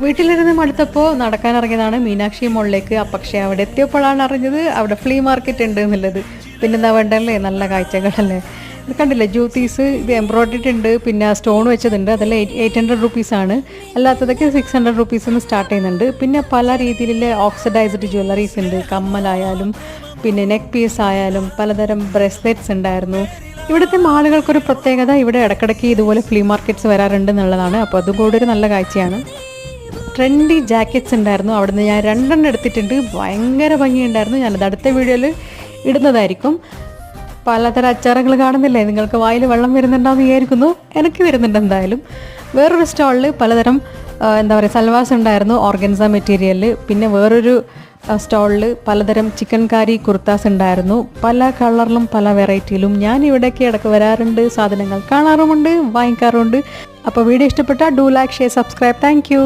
വീട്ടിലിരുന്ന് മടുത്തപ്പോൾ നടക്കാനിറങ്ങിയതാണ് മീനാക്ഷി മോളിലേക്ക്. പക്ഷേ അവിടെ എത്തിയപ്പോഴാണ് അറിഞ്ഞത് അവിടെ ഫ്ലീ മാർക്കറ്റ് ഉണ്ട് എന്നുള്ളത്. പിന്നെന്താ വേണ്ടല്ലേ, നല്ല കാഴ്ചകളല്ലേ. ഇത് കണ്ടില്ലേ, ജ്യൂത്തീസ് ഇത് എംബ്രോയിഡറി ഉണ്ട്, പിന്നെ സ്റ്റോൺ വെച്ചതുണ്ട്. അതെല്ലാം 800 റുപ്പീസാണ്. അല്ലാത്തതൊക്കെ 600 റുപ്പീസിൽ നിന്ന് സ്റ്റാർട്ട് ചെയ്യുന്നുണ്ട്. പിന്നെ പല രീതിയിലുള്ള ഓക്സിഡൈസ്ഡ് ജ്വല്ലറീസ് ഉണ്ട്, കമ്മലായാലും പിന്നെ നെക്ക് പീസ് ആയാലും പലതരം ബ്രേസ്ലെറ്റ്സ് ഉണ്ടായിരുന്നു. ഇവിടുത്തെ മാളുകൾക്കൊരു പ്രത്യേകത, ഇവിടെ ഇടയ്ക്കിടയ്ക്ക് ഇതുപോലെ ഫ്ലീ മാർക്കറ്റ്സ് വരാറുണ്ട് എന്നുള്ളതാണ്. അപ്പോൾ അതും കൂടെ ഒരു നല്ല കാഴ്ചയാണ്. ട്രെൻഡി ജാക്കറ്റ്സ് ഉണ്ടായിരുന്നു. അവിടുന്ന് ഞാൻ 2 എടുത്തിട്ടുണ്ട്. ഭയങ്കര ഭംഗിയുണ്ടായിരുന്നു. ഞാനത് അടുത്ത വീഡിയോയിൽ ഇടുന്നതായിരിക്കും. പലതരം അച്ചാറുകൾ കാണുന്നില്ലേ, നിങ്ങൾക്ക് വായിൽ വെള്ളം വരുന്നുണ്ടാന്ന് വിചാരിക്കുന്നു. എനിക്ക് വരുന്നുണ്ട് എന്തായാലും. വേറൊരു സ്റ്റാളിൽ പലതരം എന്താ പറയുക സൽവാസ് ഉണ്ടായിരുന്നു, ഓർഗൻസ മെറ്റീരിയലിൽ. പിന്നെ വേറൊരു സ്റ്റോളിൽ പലതരം ചിക്കൻ കാരി കുർത്താസ് ഉണ്ടായിരുന്നു, പല കളറിലും പല വെറൈറ്റിയിലും. ഞാൻ ഇവിടേക്ക് ഇടയ്ക്ക് വരാറുണ്ട്, സാധനങ്ങൾ കാണാറുമുണ്ട്, വാങ്ങിക്കാറുമുണ്ട്. അപ്പോൾ വീഡിയോ ഇഷ്ടപ്പെട്ടാൽ do like, share, subscribe. Thank you.